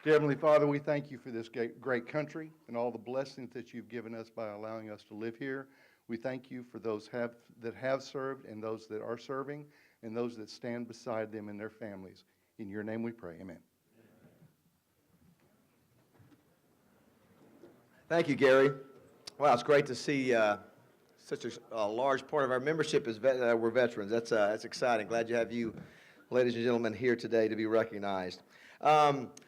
Dear Heavenly Father, we thank you for this great country and all the blessings that you've given us by allowing us to live here. We thank you for those that have served and those that are serving and those that stand beside them and their families. In your name we pray. Amen. Thank you, Gary. Wow, it's great to see such a large part of our membership is we're veterans. That's exciting. Glad to have you, ladies and gentlemen, here today to be recognized.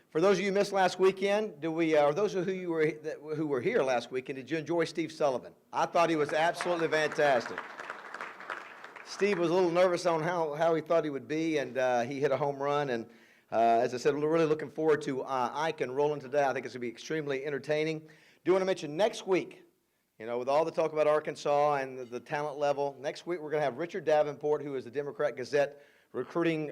For those of you who missed last weekend, or those of you who were here last weekend, did you enjoy Steve Sullivan? I thought he was absolutely fantastic. Steve was a little nervous on how he thought he would be, and he hit a home run. And as I said, we're really looking forward to Ike and Roland today. I think it's going to be extremely entertaining. Do want to mention next week, with all the talk about Arkansas and the talent level, next week we're going to have Richard Davenport, who is the Democrat Gazette recruiting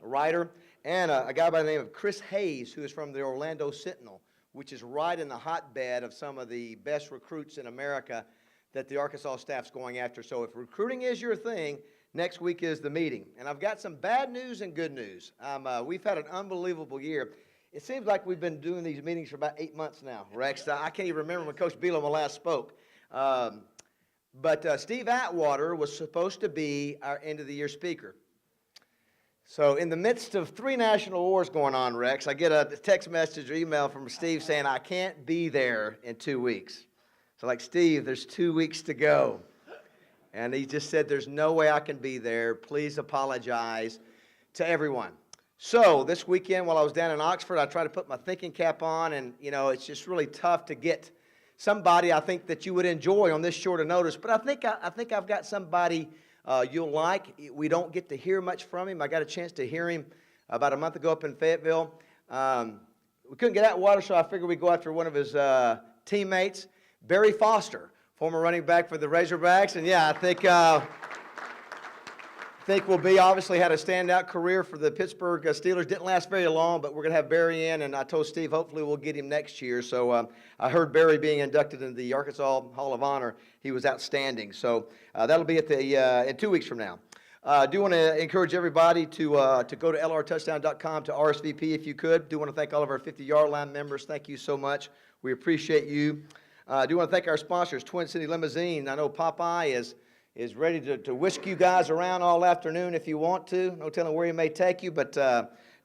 writer, and a guy by the name of Chris Hayes, who is from the Orlando Sentinel, which is right in the hotbed of some of the best recruits in America that the Arkansas staff's going after. So if recruiting is your thing, next week is the meeting. And I've got some bad news and good news. We've had an unbelievable year. It seems like we've been doing these meetings for about 8 months now, Rex. I can't even remember when Coach Bielema last spoke. But Steve Atwater was supposed to be our end-of-the-year speaker. So in the midst of 3 national wars going on, Rex, I get a text message or email from Steve saying, I can't be there in 2 weeks. So like, Steve, there's 2 weeks to go. And he just said, there's no way I can be there. Please apologize to everyone. So this weekend while I was down in Oxford, I tried to put my thinking cap on, and, it's just really tough to get somebody I think that you would enjoy on this short of notice. But I think I've got somebody you'll like. We don't get to hear much from him. I got a chance to hear him about a month ago up in Fayetteville. We couldn't get Atwater, so I figured we'd go after one of his teammates, Barry Foster, former running back for the Razorbacks. And yeah, I think will be obviously had a standout career for the Pittsburgh Steelers. Didn't last very long, but we're going to have Barry in, and I told Steve hopefully we'll get him next year. So I heard Barry being inducted into the Arkansas Hall of Honor. He was outstanding. So that'll be at in 2 weeks from now. I do want to encourage everybody to go to lrtouchdown.com to RSVP if you could. Do want to thank all of our 50-yard line members. Thank you so much. We appreciate you. I do want to thank our sponsors, Twin City Limousine. I know Popeye is ready to whisk you guys around all afternoon if you want to. No telling where he may take you, but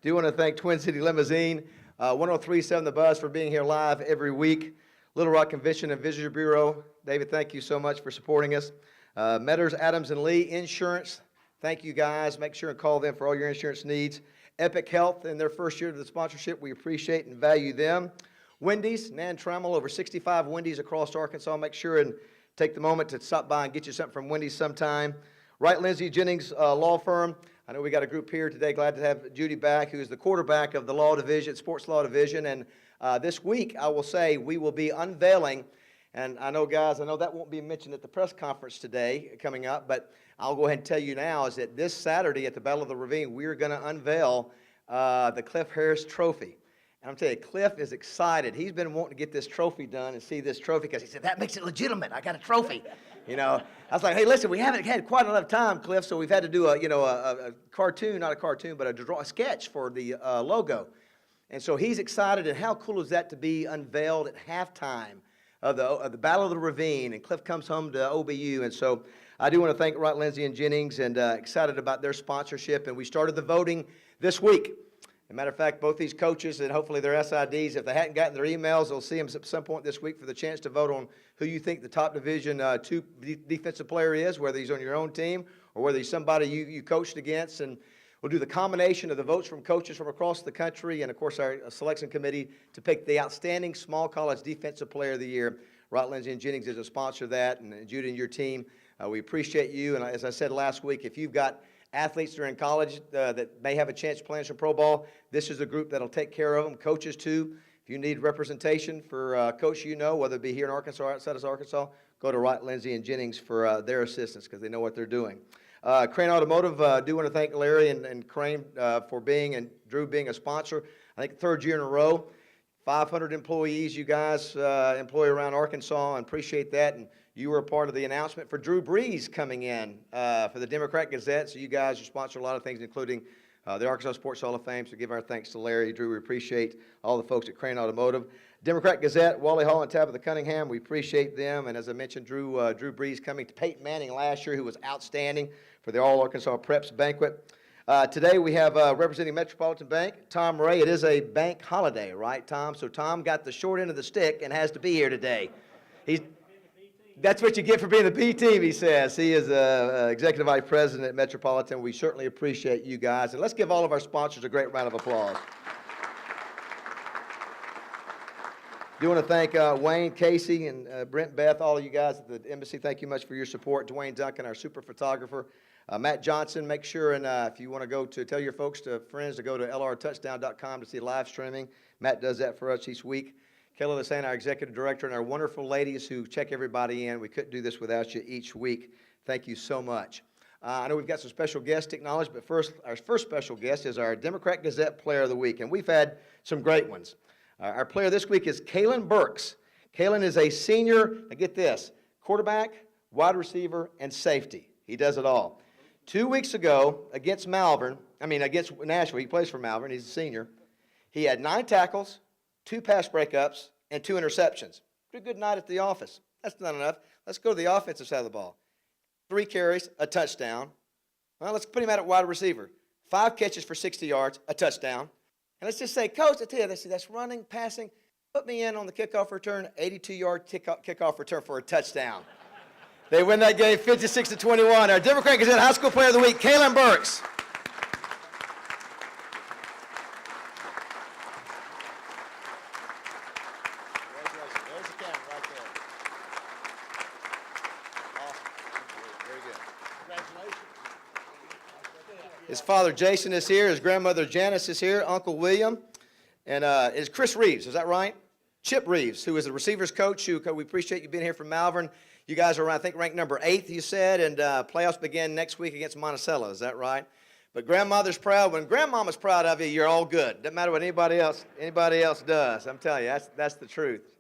do want to thank Twin City Limousine, 1037 The Buzz for being here live every week. Little Rock Convention and Visitor Bureau, David, thank you so much for supporting us. Metters, Adams, and Lee Insurance, thank you guys. Make sure and call them for all your insurance needs. Epic Health in their first year of the sponsorship, we appreciate and value them. Wendy's, Nan Trammell, over 65 Wendy's across Arkansas. Make sure and take the moment to stop by and get you something from Wendy's sometime. Wright Lindsay Jennings Law Firm. I know we got a group here today. Glad to have Judy back, who is the quarterback of the law division, sports law division. And this week, I will say, we will be unveiling, and I know, guys, I know that won't be mentioned at the press conference today coming up, but I'll go ahead and tell you now is that this Saturday at the Battle of the Ravine, we're going to unveil the Cliff Harris Trophy. And I'm telling you, Cliff is excited. He's been wanting to get this trophy done and see this trophy because he said, that makes it legitimate. I got a trophy. I was like, hey, listen, we haven't had quite enough time, Cliff, so we've had to do a cartoon, not a cartoon, but a sketch for the logo. And so he's excited, and how cool is that to be unveiled at halftime of the Battle of the Ravine, and Cliff comes home to OBU. And so I do want to thank Wright Lindsay and Jennings, and excited about their sponsorship. And we started the voting this week. As a matter of fact, both these coaches and hopefully their SIDs, if they hadn't gotten their emails, they'll see them at some point this week for the chance to vote on who you think the top Division II defensive player is, whether he's on your own team or whether he's somebody you coached against. And we'll do the combination of the votes from coaches from across the country and, of course, our selection committee to pick the outstanding small college defensive player of the year. Wright Lindsay and Jennings is a sponsor of that, and Judy and your team, we appreciate you. And as I said last week, if you've got athletes that are in college that may have a chance to play in some pro ball, this is a group that'll take care of them. Coaches, too. If you need representation for a coach whether it be here in Arkansas or outside of Arkansas, go to Wright, Lindsay, and Jennings for their assistance because they know what they're doing. Crane Automotive, do want to thank Larry and Crane for being, and Drew being a sponsor. I think third year in a row. 500 employees you guys employ around Arkansas, and appreciate that. And you were a part of the announcement for Drew Brees coming in for the Democrat Gazette. So you guys are sponsoring a lot of things, including the Arkansas Sports Hall of Fame. So give our thanks to Larry, Drew. We appreciate all the folks at Crane Automotive. Democrat Gazette, Wally Hall and Tabitha Cunningham, we appreciate them. And as I mentioned, Drew Brees coming to Peyton Manning last year, who was outstanding for the All-Arkansas Preps Banquet. Today we have representing Metropolitan Bank, Tom Ray. It is a bank holiday, right, Tom? So Tom got the short end of the stick and has to be here today. That's what you get for being the B team, he says. He is Executive Vice President at Metropolitan. We certainly appreciate you guys. And let's give all of our sponsors a great round of applause. Do want to thank Wayne, Casey, and Brent, Beth, all of you guys at the embassy. Thank you much for your support. Dwayne Duncan, our super photographer. Matt Johnson, make sure and if you want to go to tell your folks, friends to go to lrtouchdown.com to see live streaming. Matt does that for us each week. Kelly Lassane, our executive director, and our wonderful ladies who check everybody in. We couldn't do this without you each week. Thank you so much. I know we've got some special guests to acknowledge, but first, our first special guest is our Democrat Gazette Player of the Week, and we've had some great ones. Our player this week is Kalen Burks. Kalen is a senior, now get this, quarterback, wide receiver, and safety. He does it all. 2 weeks ago against Nashville, he plays for Malvern, he's a senior. He had 9 tackles, 2 pass breakups, and 2 interceptions. Pretty good night at the office. That's not enough. Let's go to the offensive side of the ball. 3 carries, a touchdown. Well, let's put him out at wide receiver. 5 catches for 60 yards, a touchdown. And let's just say, Coach, I tell you, that's running, passing. Put me in on the kickoff return, 82-yard kickoff return for a touchdown. They win that game 56-21. Our Democrat Gazette High School Player of the Week, Kalen Burks. There's the camera right there. Awesome. Very good. Congratulations. His father, Jason, is here. His grandmother, Janice, is here. Uncle William. And is Chris Reeves, is that right? Chip Reeves, who is the receivers coach. We appreciate you being here from Malvern. You guys are, I think, ranked number 8, you said, and playoffs begin next week against Monticello. Is that right? But grandmother's proud. When grandmama's proud of you, you're all good. Doesn't matter what anybody else does. I'm telling you, that's the truth.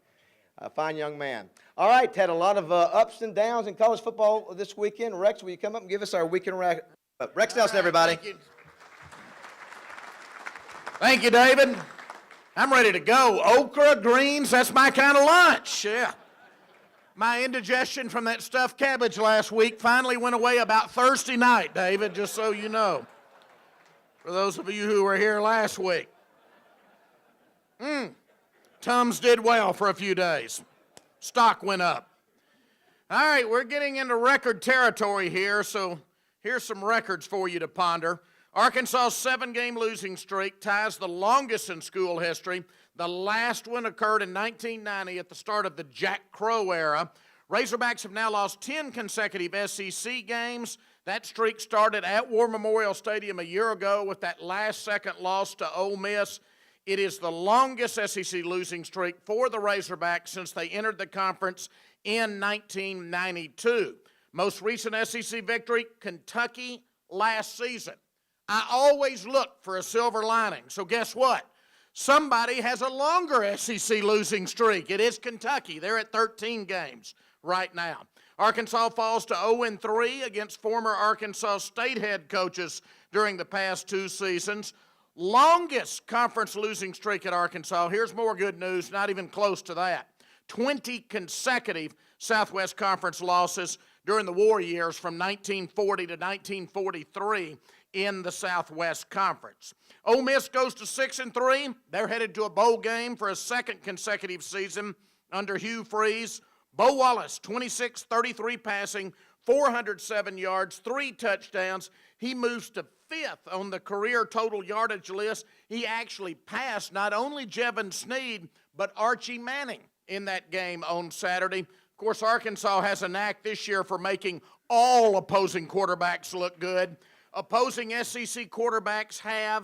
A fine young man. All right, had a lot of ups and downs in college football this weekend. Rex, will you come up and give us our weekend Rex Nelson, everybody. Thank you, David. I'm ready to go. Okra, greens, that's my kind of lunch. Yeah. My indigestion from that stuffed cabbage last week finally went away about Thursday night, David, just so you know. For those of you who were here last week. Tums did well for a few days. Stock went up. All right, we're getting into record territory here, so here's some records for you to ponder. Arkansas' 7-game losing streak ties the longest in school history. The last one occurred in 1990 at the start of the Jack Crow era. Razorbacks have now lost 10 consecutive SEC games. That streak started at War Memorial Stadium a year ago with that last-second loss to Ole Miss. It is the longest SEC losing streak for the Razorbacks since they entered the conference in 1992. Most recent SEC victory, Kentucky last season. I always look for a silver lining, so guess what? Somebody has a longer SEC losing streak. It is Kentucky. They're at 13 games right now. Arkansas falls to 0-3 against former Arkansas State head coaches during the past 2 seasons. Longest conference losing streak at Arkansas. Here's more good news, not even close to that. 20 consecutive Southwest Conference losses during the war years from 1940 to 1943 in the Southwest Conference. Ole Miss goes to 6-3. They're headed to a bowl game for a second consecutive season under Hugh Freeze. Bo Wallace, 26-33 passing, 407 yards, 3 touchdowns. He moves to 5th on the career total yardage list. He actually passed not only Jevon Sneed, but Archie Manning in that game on Saturday. Of course, Arkansas has a knack this year for making all opposing quarterbacks look good. Opposing SEC quarterbacks have,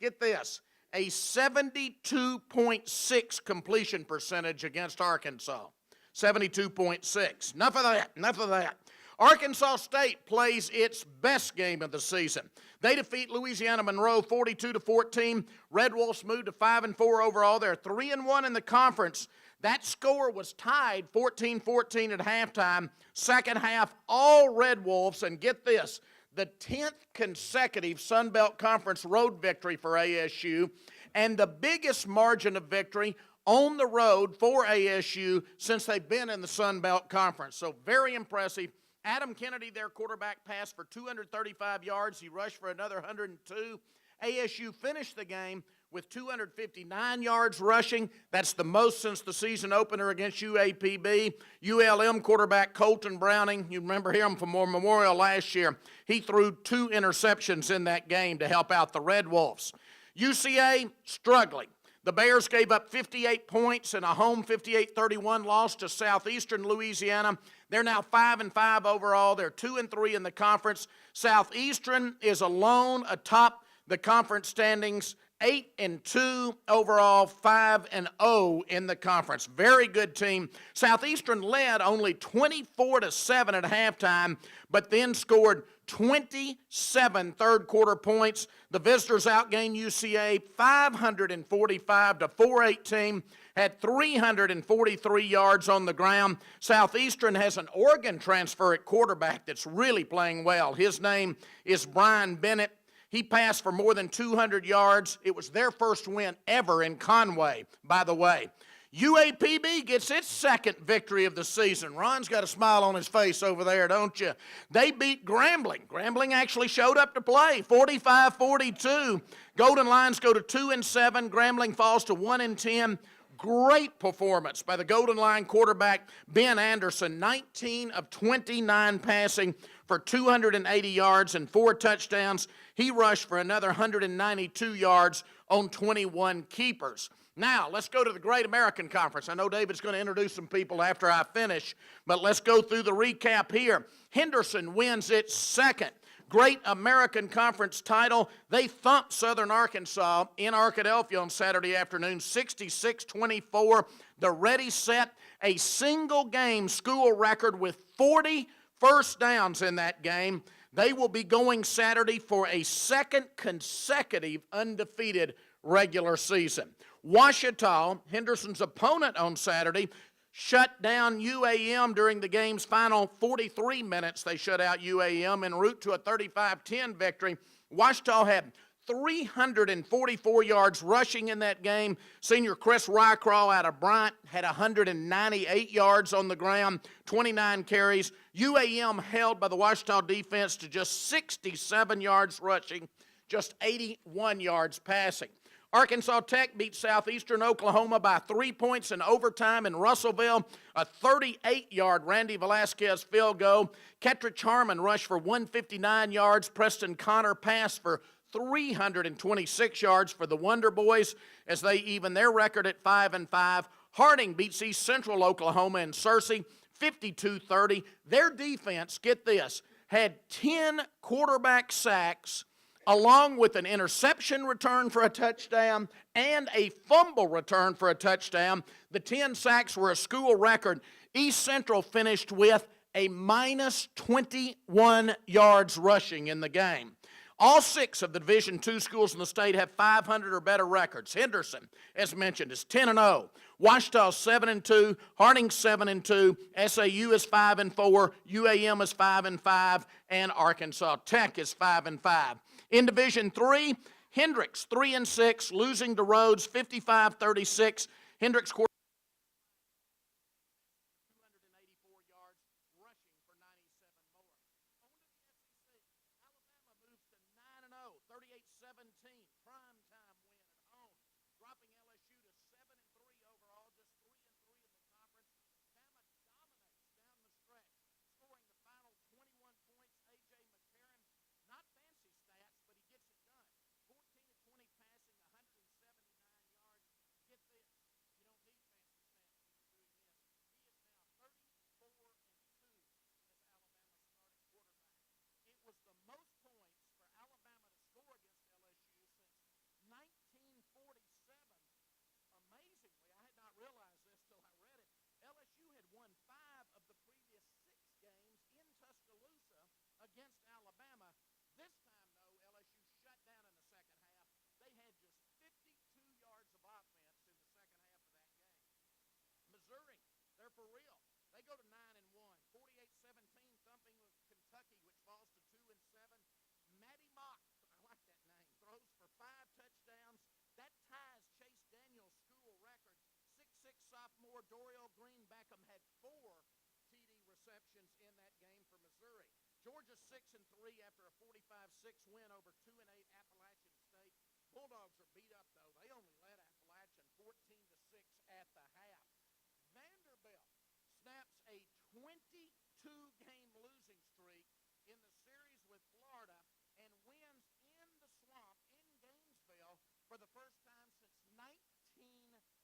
get this, a 72.6 completion percentage against Arkansas. 72.6. Enough of that. Arkansas State plays its best game of the season. They defeat Louisiana Monroe 42-14. Red Wolves moved to 5-4 overall. They're 3-1 in the conference. That score was tied 14-14 at halftime. Second half, all Red Wolves, and get this, the 10th consecutive Sun Belt Conference road victory for ASU, and the biggest margin of victory on the road for ASU since they've been in the Sun Belt Conference. So very impressive. Adam Kennedy, their quarterback, passed for 235 yards. He rushed for another 102. ASU finished the game with 259 yards rushing. That's the most since the season opener against UAPB. ULM quarterback Colton Browning, you remember him from Memorial last year. He threw 2 interceptions in that game to help out the Red Wolves. UCA struggling. The Bears gave up 58 points in a home 58-31 loss to Southeastern Louisiana. They're now 5-5 overall. They're 2-3 in the conference. Southeastern is alone atop the conference standings, 8-2 overall, 5-0 in the conference. Very good team. Southeastern led only 24-7 at halftime, but then scored 27 third-quarter points. The visitors outgained UCA 545-418, had 343 yards on the ground. Southeastern has an Oregon transfer at quarterback that's really playing well. His name is Brian Bennett. He passed for more than 200 yards. It was their first win ever in Conway, by the way. UAPB gets its second victory of the season. Ron's got a smile on his face over there, don't you? They beat Grambling. Grambling actually showed up to play, 45-42. Golden Lions go to 2-7. Grambling falls to 1-10. Great performance by the Golden Lion quarterback, Ben Anderson, 19 of 29 passing for 280 yards and 4 touchdowns. He rushed for another 192 yards on 21 keepers. Now, let's go to the Great American Conference. I know David's going to introduce some people after I finish, but let's go through the recap here. Henderson wins its second Great American Conference title. They thumped Southern Arkansas in Arkadelphia on Saturday afternoon, 66-24. They're ready, set, a single-game school record with 40 first downs in that game. They will be going Saturday for a second consecutive undefeated regular season. Ouachita, Henderson's opponent on Saturday, shut down UAM during the game's final 43 minutes. They shut out UAM en route to a 35-10 victory. Ouachita had 344 yards rushing in that game. Senior Chris Rycraw out of Bryant had 198 yards on the ground, 29 carries. UAM held by the Ouachita defense to just 67 yards rushing, just 81 yards passing. Arkansas Tech beat Southeastern Oklahoma by 3 points in overtime in Russellville. A 38-yard Randy Velasquez field goal. Kettrich Harmon rushed for 159 yards. Preston Connor passed for 326 yards for the Wonder Boys as they even their record at 5-5. Harding beats East Central Oklahoma in Searcy 52-30. Their defense, get this, had 10 quarterback sacks along with an interception return for a touchdown and a fumble return for a touchdown. The 10 sacks were a school record. East Central finished with a minus 21 yards rushing in the game. All 6 of the Division II schools in the state have 500 or better records. Henderson, as mentioned, is 10-0. Ouachita 7-2. Harding 7-2. SAU is 5-4. UAM is 5-5. And Arkansas Tech is 5-5. In Division III, Hendricks 3-6, losing to Rhodes 55-36. Hendricks 284 yards, rushing for 97 more. On to the SEC. Alabama moves to 9-0, 38-17, primetime win at home, dropping LSU to 7-3 overall, just 3-3 in the conference. Bama dominates down the stretch, scoring the final 21 points. A.J. McCarron, not fancy stats, but he gets it done. 14-20 passing, 179 yards. Get this, you don't need fancy stats when you're doing this. He is now 34-2 as Alabama's starting quarterback. It was the most points for Alabama to score against LSU since 1947. Amazingly, I had not realized this till I read it. LSU had won 5 of the previous 6 games in Tuscaloosa against Alabama. This time, though, LSU shut down in the second half. They had just 52 yards of offense in the second half of that game. Missouri, they're for real. They go to 9-1, 48-17, thumping with Kentucky, which falls to 2-7. sophomore Dorial Green Beckham had 4 TD receptions in that game for Missouri. Georgia 6-3 after a 45-6 win over 2-8 Appalachian State. Bulldogs are beat up though. They only led Appalachian 14-6 at the half. Vanderbilt snaps a 22-game losing streak in the series with Florida and wins in the Swamp in Gainesville for the first time since 1945.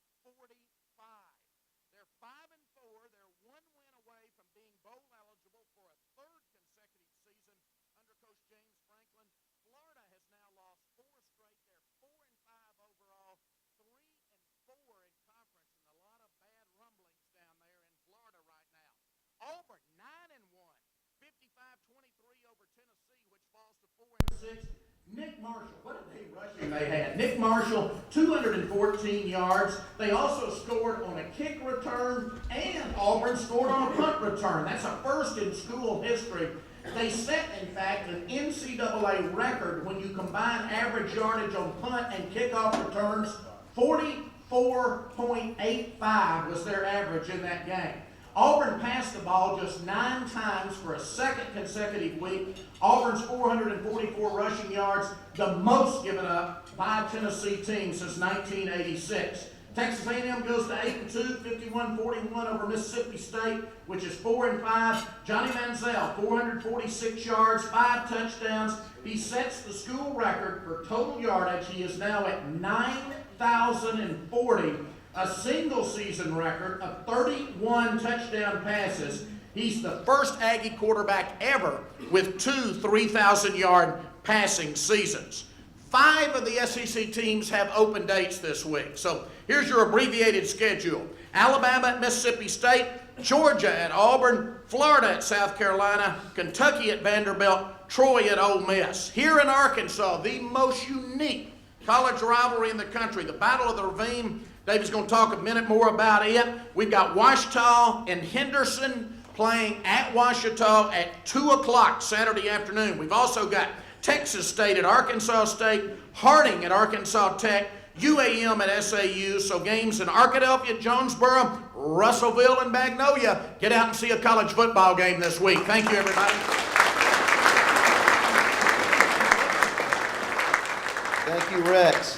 They're 5-4. They're 1 win away from being bowl eligible for a 3rd consecutive season under Coach James Franklin. Florida has now lost 4 straight. They're 4-5 overall, 3-4 in conference, and a lot of bad rumblings down there in Florida right now. Auburn 9-1, 55-23 over Tennessee, which falls to 4-6. Nick Marshall, what a day rushing they had. Nick Marshall, 214 yards. They also scored on a kick return, and Auburn scored on a punt return. That's a first in school history. They set, in fact, an NCAA record when you combine average yardage on punt and kickoff returns. 44.85 was their average in that game. Auburn passed the ball just 9 times for a 2nd consecutive week. Auburn's 444 rushing yards, the most given up by a Tennessee team since 1986. Texas A&M goes to 8-2, 51-41 over Mississippi State, which is 4-5. Johnny Manziel, 446 yards, 5 touchdowns. He sets the school record for total yardage. He is now at 9,040. A single season record of 31 touchdown passes. He's the first Aggie quarterback ever with 2 3,000-yard passing seasons. 5 of the SEC teams have open dates this week. So here's your abbreviated schedule. Alabama at Mississippi State, Georgia at Auburn, Florida at South Carolina, Kentucky at Vanderbilt, Troy at Ole Miss. Here in Arkansas, the most unique college rivalry in the country, the Battle of the Ravine. David's going to talk a minute more about it. We've got Ouachita and Henderson playing at Ouachita at 2 o'clock Saturday afternoon. We've also got Texas State at Arkansas State, Harding at Arkansas Tech, UAM at SAU. So games in Arkadelphia, Jonesboro, Russellville, and Magnolia. Get out and see a college football game this week. Thank you, everybody. Thank you, Rex.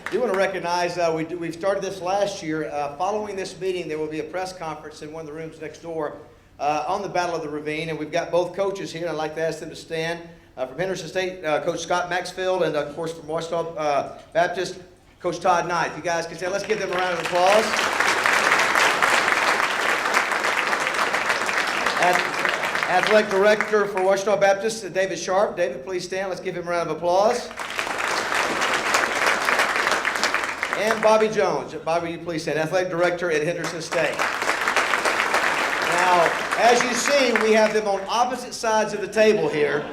I do want to recognize we've started this last year. Following this meeting, there will be a press conference in one of the rooms next door on the Battle of the Ravine, and we've got both coaches here. I'd like to ask them to stand. From Henderson State, Coach Scott Maxfield, and of course from Ouachita Baptist, Coach Todd Knight. If you guys can stand, let's give them a round of applause. Athletic Director for Ouachita Baptist, David Sharp. David, please stand. Let's give him a round of applause. And Bobby Jones. Bobby, you please stand. Athletic Director at Henderson State. Now, as you see, we have them on opposite sides of the table here.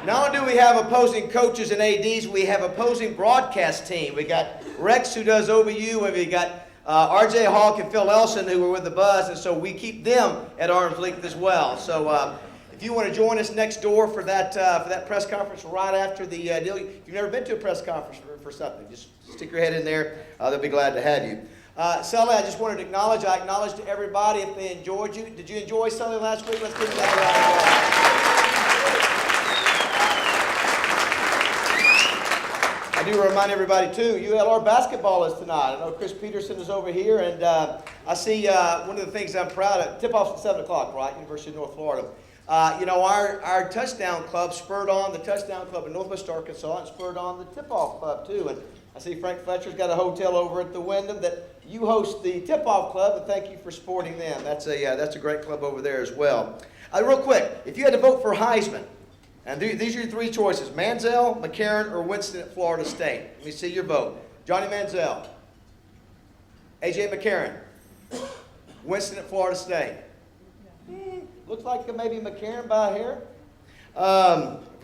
Not only do we have opposing coaches and ADs, we have opposing broadcast team. We got Rex, who does OBU, and we got RJ Hawk and Phil Elson, who were with the Buzz, and so we keep them at arm's length as well. So if you want to join us next door for that press conference right after the deal, if you've never been to a press conference for something, just stick your head in there. They'll be glad to have you. Sully, I just wanted to acknowledge to everybody if they enjoyed you. Did you enjoy Sully last week? Let's give him that round of applause. I do remind everybody, too, ULR basketball is tonight. I know Chris Peterson is over here, and I see one of the things I'm proud of. Tip-off's at 7 o'clock, right? University of North Florida. Our touchdown club spurred on the touchdown club in Northwest Arkansas and spurred on the tip-off club, too. And I see Frank Fletcher's got a hotel over at the Wyndham that you host the tip-off club, and thank you for supporting them. That's a great club over there as well. Real quick, if you had to vote for Heisman, and these are your 3 choices, Manziel, McCarron, or Winston at Florida State. Let me see your vote. Johnny Manziel, A.J. McCarron, Winston at Florida State. Looks like maybe McCarron by a hair.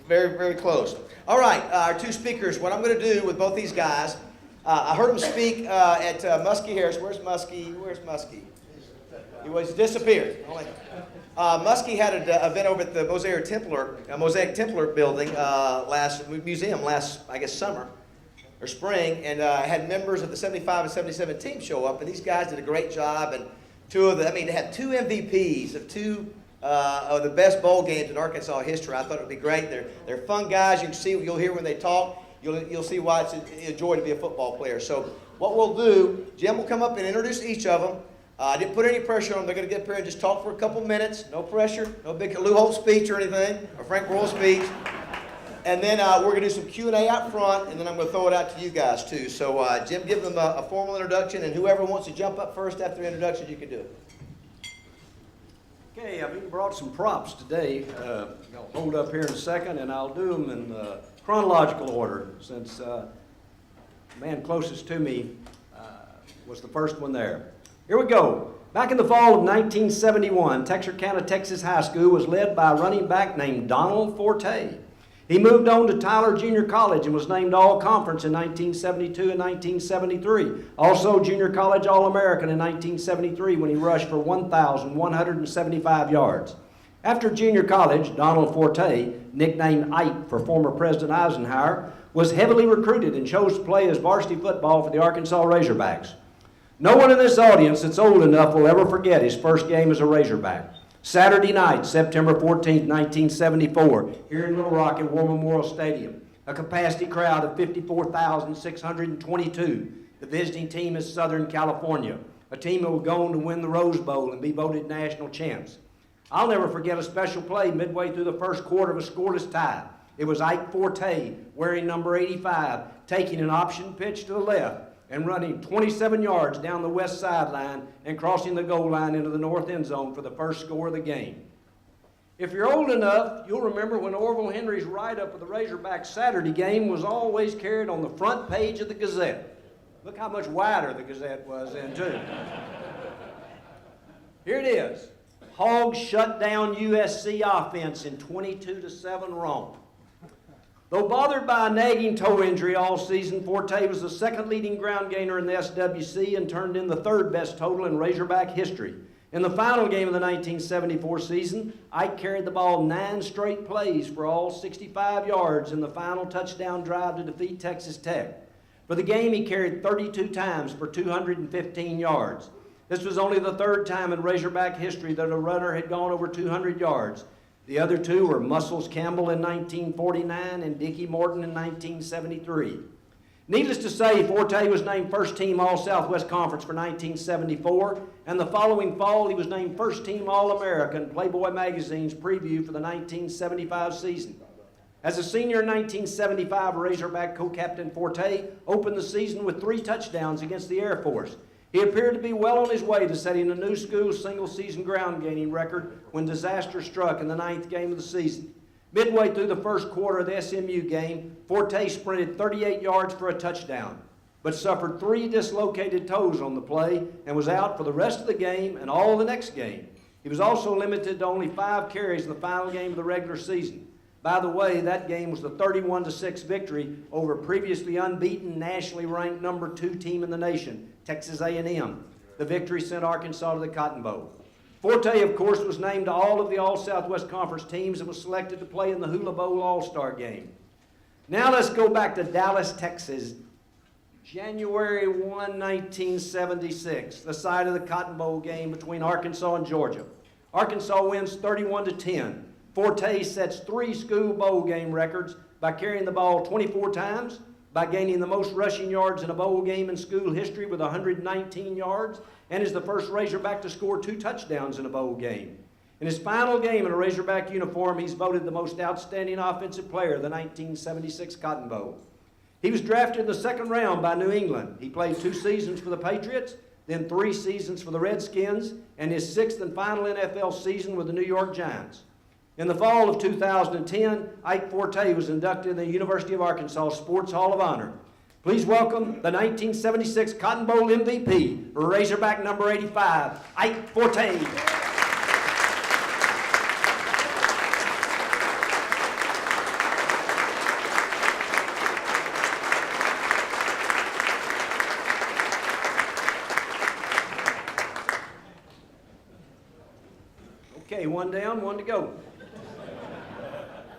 Very, very close. All right, our 2 speakers, what I'm going to do with both these guys, I heard them speak at Muskie Harris. Where's Muskie? He was disappeared. Muskie had an event over at the Mosaic Templar building last summer. or spring, and had members of the 75 and 77 team show up, and these guys did a great job. And they had 2 MVPs of 2 of the best bowl games in Arkansas history. I thought it would be great. They're fun guys. You can see, you'll hear when they talk. You'll see why it's a joy to be a football player. So what we'll do, Jim will come up and introduce each of them. I didn't put any pressure on them. They're going to get up here and just talk for a couple minutes. No pressure. No big Lou Holtz speech or anything, or Frank Royal speech. And then we're going to do some Q&A out front, and then I'm going to throw it out to you guys too. So Jim, give them a formal introduction, and whoever wants to jump up first after the introduction, you can do it. Okay, I've even brought some props today. I'll hold up here in a second, and I'll do them in chronological order, since the man closest to me was the first one there. Here we go. Back in the fall of 1971, Texarkana, Texas High School was led by a running back named Donald Forte. He moved on to Tyler Junior College and was named All-Conference in 1972 and 1973. Also Junior College All-American in 1973 when he rushed for 1,175 yards. After junior college, Donald Forte, nicknamed Ike for former President Eisenhower, was heavily recruited and chose to play as varsity football for the Arkansas Razorbacks. No one in this audience that's old enough will ever forget his first game as a Razorback. Saturday night, September 14, 1974, here in Little Rock at War Memorial Stadium. A capacity crowd of 54,622. The visiting team is Southern California, a team that will go on to win the Rose Bowl and be voted national champs. I'll never forget a special play midway through the first quarter of a scoreless tie. It was Ike Forte, wearing number 85, taking an option pitch to the left and running 27 yards down the west sideline and crossing the goal line into the north end zone for the first score of the game. If you're old enough, you'll remember when Orville Henry's write-up of the Razorbacks Saturday game was always carried on the front page of the Gazette. Look how much wider the Gazette was then, too. Here it is. Hogs shut down USC offense in 22-7 Rome. Though bothered by a nagging toe injury all season, Forte was the second leading ground gainer in the SWC and turned in the 3rd best total in Razorback history. In the final game of the 1974 season, Ike carried the ball 9 straight plays for all 65 yards in the final touchdown drive to defeat Texas Tech. For the game, he carried 32 times for 215 yards. This was only the 3rd time in Razorback history that a runner had gone over 200 yards. The other 2 were Muscles Campbell in 1949 and Dickie Morton in 1973. Needless to say, Forte was named first team All-Southwest Conference for 1974, and the following fall he was named first team All-American Playboy magazine's preview for the 1975 season. As a senior in 1975, Razorback co-captain Forte opened the season with 3 touchdowns against the Air Force. He appeared to be well on his way to setting a new school single-season ground-gaining record when disaster struck in the 9th game of the season. Midway through the first quarter of the SMU game, Forte sprinted 38 yards for a touchdown, but suffered 3 dislocated toes on the play and was out for the rest of the game and all the next game. He was also limited to only 5 carries in the final game of the regular season. By the way, that game was the 31-6 victory over previously unbeaten, nationally ranked number 2 team in the nation, Texas A&M. The victory sent Arkansas to the Cotton Bowl. Forte, of course, was named to all of the All-Southwest Conference teams and was selected to play in the Hula Bowl All-Star game. Now let's go back to Dallas, Texas. January 1, 1976, the site of the Cotton Bowl game between Arkansas and Georgia. Arkansas wins 31-10. Forte sets 3 school bowl game records by carrying the ball 24 times, by gaining the most rushing yards in a bowl game in school history with 119 yards, and is the first Razorback to score 2 touchdowns in a bowl game. In his final game in a Razorback uniform, he's voted the most outstanding offensive player of the 1976 Cotton Bowl. He was drafted in the 2nd round by New England. He played 2 seasons for the Patriots, then 3 seasons for the Redskins, and his 6th and final NFL season with the New York Giants. In the fall of 2010, Ike Forte was inducted in the University of Arkansas Sports Hall of Honor. Please welcome the 1976 Cotton Bowl MVP, Razorback number 85, Ike Forte. Okay, 1 down, 1 to go.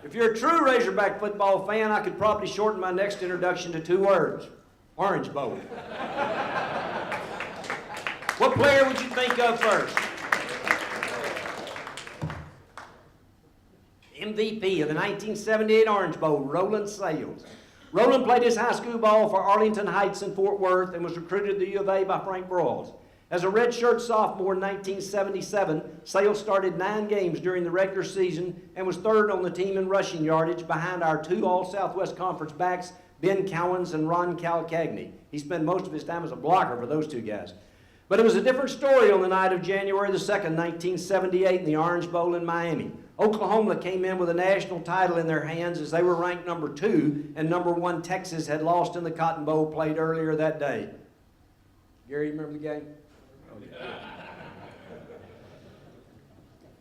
If you're a true Razorback football fan, I could probably shorten my next introduction to 2 words. Orange Bowl. What player would you think of first? MVP of the 1978 Orange Bowl, Roland Sales. Roland played his high school ball for Arlington Heights in Fort Worth and was recruited to the U of A by Frank Broyles. As a redshirt sophomore in 1977, Sales started 9 games during the regular season and was 3rd on the team in rushing yardage behind our 2 All-Southwest Conference backs, Ben Cowens and Ron Calcagney. He spent most of his time as a blocker for those 2 guys. But it was a different story on the night of January the 2nd, 1978 in the Orange Bowl in Miami. Oklahoma came in with a national title in their hands as they were ranked number 2 and number 1 Texas had lost in the Cotton Bowl played earlier that day. Gary, you remember the game?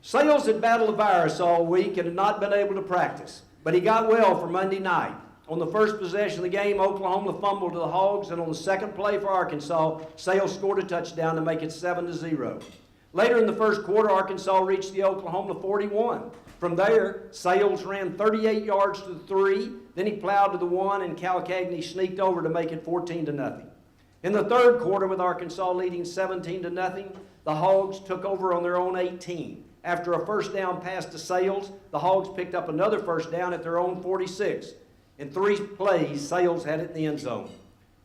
Sales had battled a virus all week and had not been able to practice, but he got well for Monday night. On the first possession of the game, Oklahoma fumbled to the Hogs, and on the second play for Arkansas, Sales scored a touchdown to make it 7-0. Later in the first quarter, Arkansas reached the Oklahoma 41. From there, Sales ran 38 yards to the 3, then he plowed to the 1, and Calcagney sneaked over to make it 14-0. In the third quarter, with Arkansas leading 17-0, the Hogs took over on their own 18. After a first down pass to Sales, the Hogs picked up another first down at their own 46. In 3 plays, Sales had it in the end zone.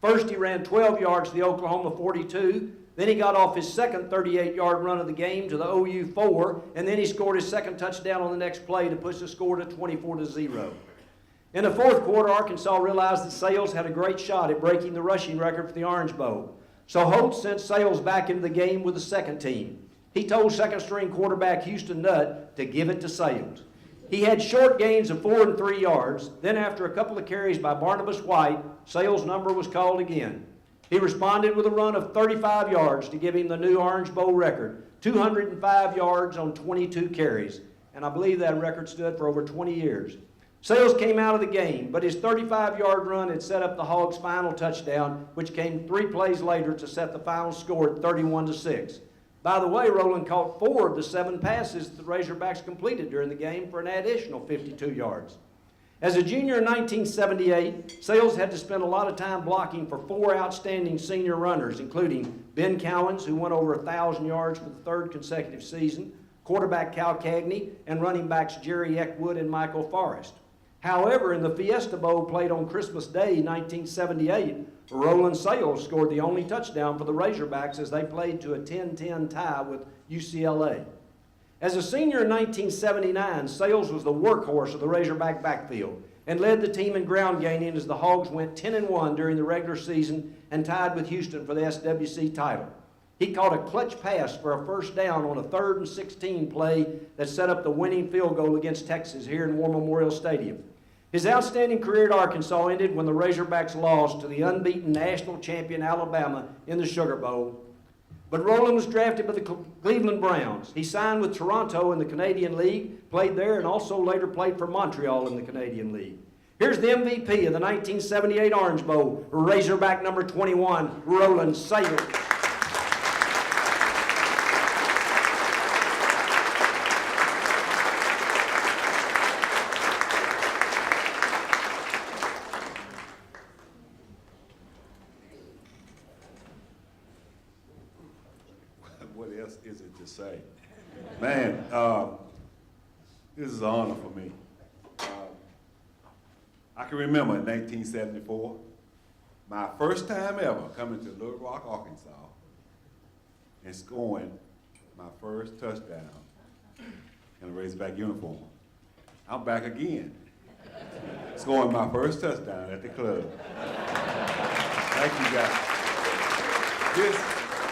First, he ran 12 yards to the Oklahoma 42. Then he got off his second 38-yard run of the game to the OU 4, and then he scored his second touchdown on the next play to push the score to 24-0. In the fourth quarter, Arkansas realized that Sales had a great shot at breaking the rushing record for the Orange Bowl. So Holt sent Sales back into the game with the second team. He told second-string quarterback Houston Nutt to give it to Sales. He had short gains of 4 and 3 yards. Then after a couple of carries by Barnabas White, Sales' number was called again. He responded with a run of 35 yards to give him the new Orange Bowl record, 205 yards on 22 carries. And I believe that record stood for over 20 years. Sales came out of the game, but his 35-yard run had set up the Hogs' final touchdown, which came 3 plays later to set the final score at 31-6. By the way, Roland caught 4 of the 7 passes the Razorbacks completed during the game for an additional 52 yards. As a junior in 1978, Sales had to spend a lot of time blocking for 4 outstanding senior runners, including Ben Cowens, who went over 1,000 yards for the 3rd consecutive season, quarterback Calcagney, and running backs Jerry Eckwood and Michael Forrest. However, in the Fiesta Bowl played on Christmas Day, 1978, Roland Sales scored the only touchdown for the Razorbacks as they played to a 10-10 tie with UCLA. As a senior in 1979, Sales was the workhorse of the Razorback backfield and led the team in ground gaining as the Hogs went 10-1 during the regular season and tied with Houston for the SWC title. He caught a clutch pass for a first down on a 3rd and 16 play that set up the winning field goal against Texas here in War Memorial Stadium. His outstanding career at Arkansas ended when the Razorbacks lost to the unbeaten national champion Alabama in the Sugar Bowl. But Roland was drafted by the Cleveland Browns. He signed with Toronto in the Canadian League, played there, and also later played for Montreal in the Canadian League. Here's the MVP of the 1978 Orange Bowl, Razorback number 21, Roland Sales. What else is it to say? Man, this is an honor for me. I can remember in 1974, my first time ever coming to Little Rock, Arkansas, and scoring my first touchdown in a Razorback uniform. I'm back again, scoring my first touchdown at the club. Thank you, guys.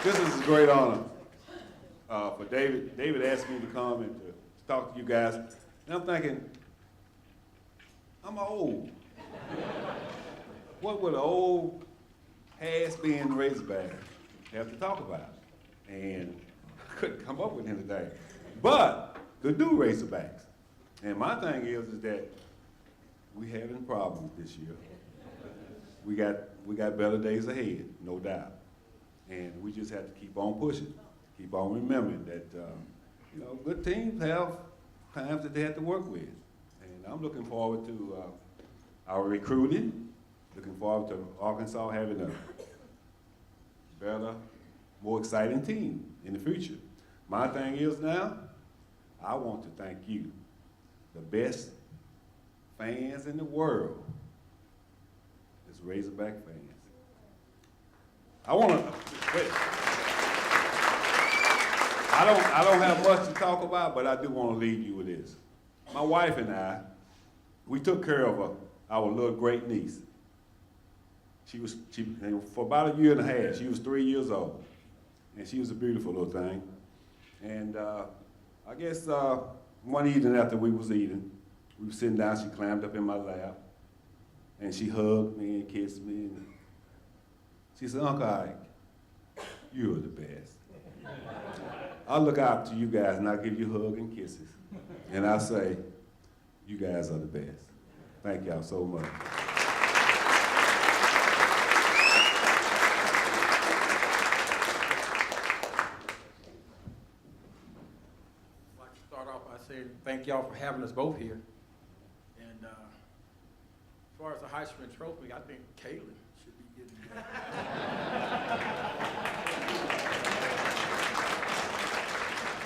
This is a great honor. For David. David asked me to come and to talk to you guys, and I'm thinking, I'm old. What would an old has-been Razorback have to talk about? And I couldn't come up with anything. But the new Razorbacks. And my thing is that we having problems this year. We got better days ahead, no doubt. And we just have to keep on pushing. Keep on remembering that, good teams have times that they have to work with. And And I'm looking forward to our recruiting, looking forward to Arkansas having a better, more exciting team in the future. My thing is now, I want to thank you, the best fans in the world is Razorback fans. I want to, wait. I don't have much to talk about, but I do want to leave you with this. My wife and I, we took care of our little great niece. For about a year and a half, she was 3 years old. And she was a beautiful little thing. And I guess one evening after we was eating, we were sitting down, she climbed up in my lap, and she hugged me and kissed me. And she said, Uncle Ike, you are the best. I look out to you guys and I give you hugs and kisses. And I say, you guys are the best. Thank y'all so much. I'd like to start off by saying thank y'all for having us both here. And as far as the Heisman Trophy, I think Caitlin should be getting that.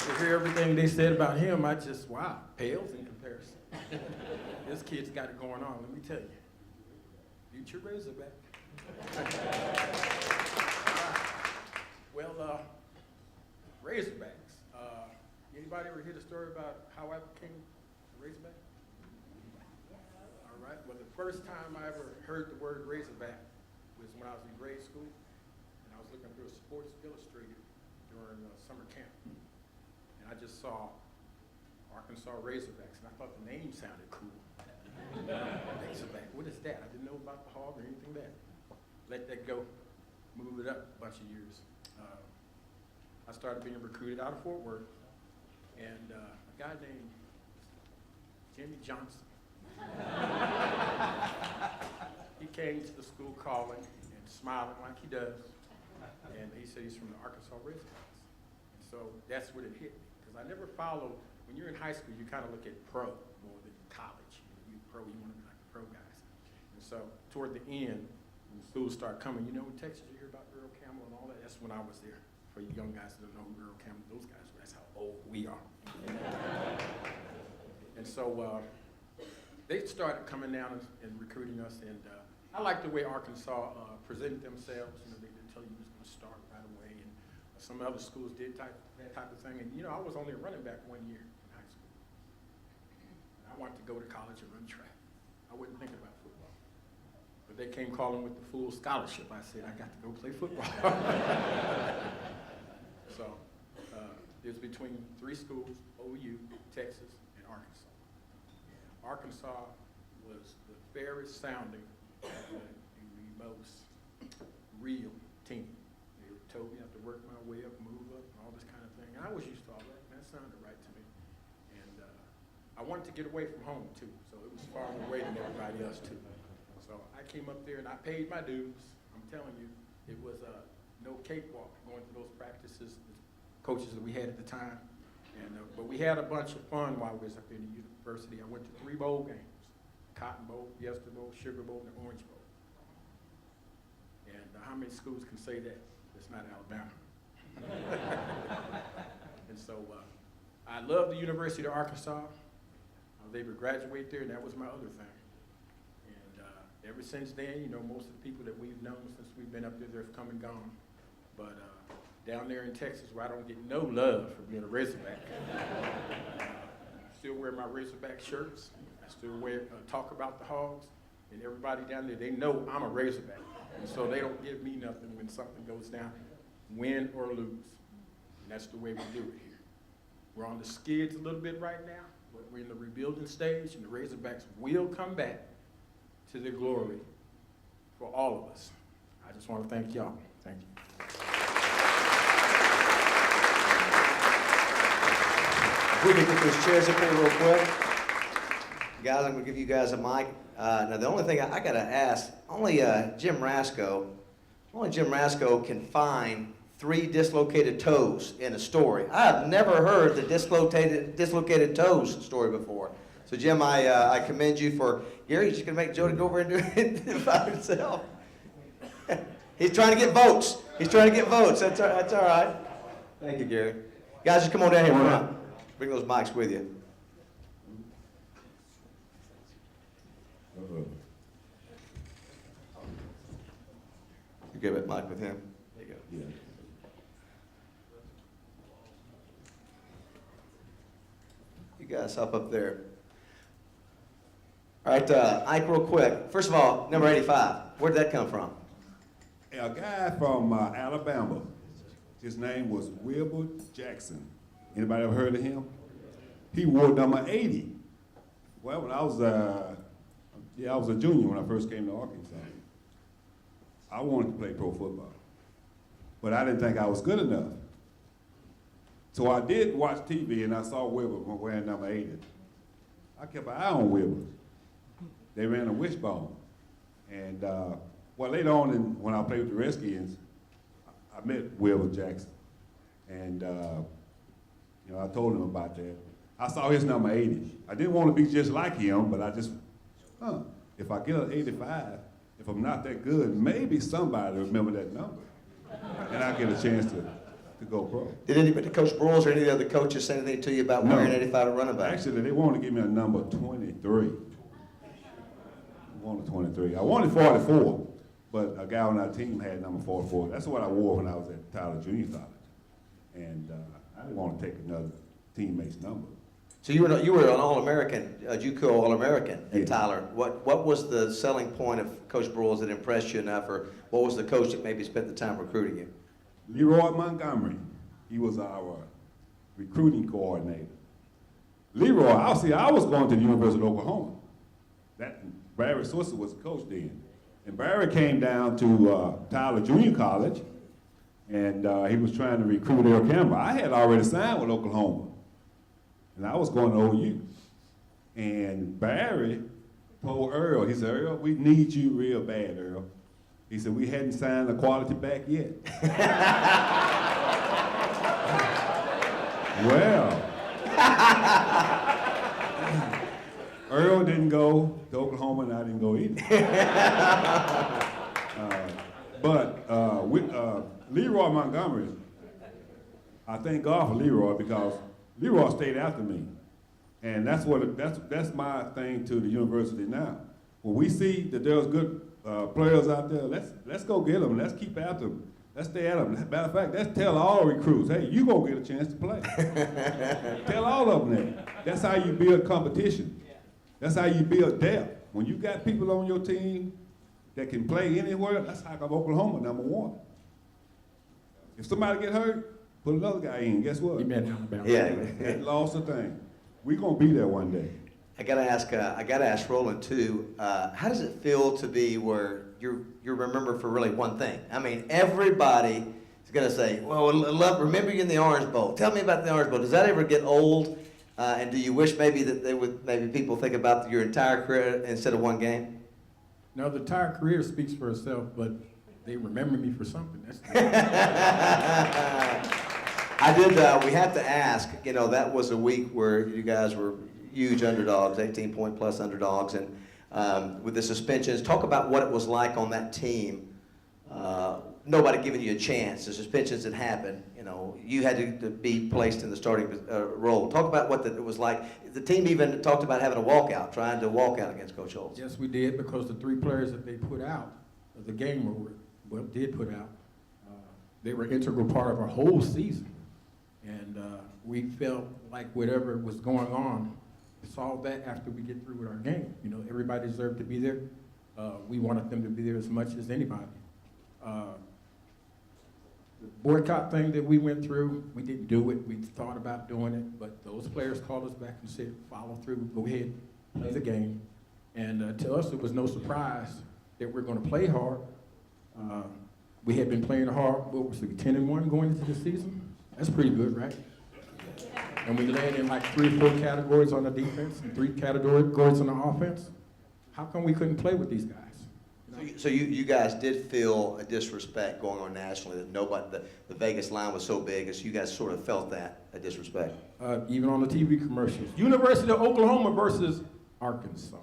To hear everything they said about him, I just, wow, pales in comparison. This kid's got it going on, let me tell you. Future Razorback. Well, Razorbacks. Anybody ever hear the story about how I became a Razorback? All right, well, the first time I ever heard the word Razorback was when I was in grade school, and I was looking through a Sports Illustrated during summer camp. And I just saw Arkansas Razorbacks, and I thought the name sounded cool. Razorback, what is that? I didn't know about the hog or anything like that. Let that go, move it up a bunch of years. I started being recruited out of Fort Worth, and a guy named Jimmy Johnson, he came to the school calling and smiling like he does, and he said he's from the Arkansas Razorbacks. And so that's what it hit me, because I never followed, when you're in high school, you kind of look at pro more than college. You pro, you want to be like the pro guys. And so toward the end, when schools start coming, you know, in Texas, you hear about Earl Campbell and all that. That's when I was there. For you young guys that don't know who Earl Campbell, those guys, that's how old we are. And so they started coming down and recruiting us, and I liked the way Arkansas presented themselves. You know, they didn't tell you you was going to start right away, and some other schools did that type of thing. And you know, I was only a running back 1 year in high school. And I wanted to go to college and run track. I wasn't thinking about football. But they came calling with the full scholarship. I said, I got to go play football. So it was between 3 schools, OU, Texas, and Arkansas. Arkansas was the fairest sounding, the most real team. They told me I have to work my way up, move up, and all this kind of thing. And I was used to all that, and that sounded right to me. And I wanted to get away from home, too, so it was far away than everybody else, too. So I came up there and I paid my dues. I'm telling you, it was no cakewalk going to those practices, the coaches that we had at the time. And but we had a bunch of fun while we was up in the university. I went to 3 bowl games: Cotton Bowl, Fiesta Bowl, Sugar Bowl, and the Orange Bowl. And how many schools can say that? It's not Alabama. And so I love the University of Arkansas. I was able to graduate there, and that was my other thing. Ever since then, you know, most of the people that we've known since we've been up there, they've come and gone. But down there in Texas, where I don't get no love for being a Razorback, still wear my Razorback shirts. I still talk about the Hogs. And everybody down there, they know I'm a Razorback. And so they don't give me nothing when something goes down, win or lose. And that's the way we do it here. We're on the skids a little bit right now, but we're in the rebuilding stage, and the Razorbacks will come back to their glory for all of us. I just want to thank y'all. Thank you. If we can get those chairs up here real quick. Guys, I'm going to give you guys a mic. Now, the only thing I got to ask, only Jim Rasco can find 3 dislocated toes in a story. I have never heard the dislocated toes story before. So Jim, I commend you for, Gary, you're just gonna make Jody go over and do it by himself. He's trying to get votes. He's trying to get votes. That's all right. Thank you, Gary. Guys, just come on down here front. Bring those mics with you. You give it mic with him. There you go. Yeah. You guys hop up there. All right, Ike, real quick. First of all, number 85. Where did that come from? A guy from Alabama. His name was Wilbur Jackson. Anybody ever heard of him? He wore number 80. Well, when I was a junior when I first came to Arkansas. I wanted to play pro football, but I didn't think I was good enough. So I did watch TV and I saw Wilbur wearing number 80. I kept an eye on Wilbur. They ran a wishbone. And well, later on when I played with the Redskins, I met Wilbur Jackson. And you know, I told him about that. I saw his number 80. I didn't want to be just like him, but I just, if I get an 85, if I'm not that good, maybe somebody will remember that number. And I get a chance to go pro. Did anybody, Coach Broyles or any of the other coaches say anything to you about wearing 85 at running back? Actually, they wanted to give me a number 23. I wanted 23. I wanted 44, but a guy on our team had number 44. That's what I wore when I was at Tyler Junior College. And I didn't want to take another teammate's number. So you were an All-American, a JUCO All-American at Yeah. Tyler. What was the selling point of Coach Broyles that impressed you enough, or what was the coach that maybe spent the time recruiting you? Leroy Montgomery, he was our recruiting coordinator. Leroy, I was going to the University of Oklahoma. Barry Switzer was the coach then. And Barry came down to Tyler Junior College, and he was trying to recruit Earl Campbell. I had already signed with Oklahoma, and I was going to OU. And Barry told Earl, he said, Earl, we need you real bad, Earl. He said, we hadn't signed the quality back yet. Well, Earl didn't go to Oklahoma, and I didn't go either. But with Leroy Montgomery, I thank God for Leroy because Leroy stayed after me, and that's my thing to the university now. When we see that there's good players out there, let's go get them. Let's keep after them. Let's stay at them. Matter of fact, let's tell all recruits, hey, you gonna get a chance to play. Tell all of them that. That's how you build competition. That's how you build depth. When you got people on your team that can play anywhere, that's how come Oklahoma number 1. If somebody get hurt, put another guy in. Guess what? You meant Alabama. Yeah. That lost a thing. We're gonna be there one day. I gotta ask Roland too. How does it feel to be where you're remembered for really one thing? I mean, everybody is gonna say, "Well, remember you in the Orange Bowl." Tell me about the Orange Bowl. Does that ever get old? And do you wish maybe that maybe people think about your entire career instead of one game? No, the entire career speaks for itself, but they remember me for something. That's I did. We have to ask. You know, that was a week where you guys were huge underdogs, 18-point plus underdogs, and with the suspensions. Talk about what it was like on that team. Nobody giving you a chance. The suspensions that happened. You know, you had to be placed in the starting role. Talk about what it was like. The team even talked about having a walkout, trying to walk out against Coach Holtz. Yes, we did, because the 3 players that they put out of the game did put out, they were an integral part of our whole season. And we felt like whatever was going on, solve that after we get through with our game. You know, everybody deserved to be there. We wanted them to be there as much as anybody. The boycott thing that we went through, we didn't do it. We thought about doing it, but those players called us back and said, follow through, go ahead, play the game. And to us, it was no surprise that we're going to play hard. We had been playing hard, what was it, 10-1 going into the season? That's pretty good, right? And we led in like 3 or 4 categories on the defense and 3 categories on the offense. How come we couldn't play with these guys? You know? So you guys did feel a disrespect going on nationally, that nobody, the Vegas line was so big, as you guys sort of felt that, a disrespect? Even on the TV commercials. University of Oklahoma versus Arkansas.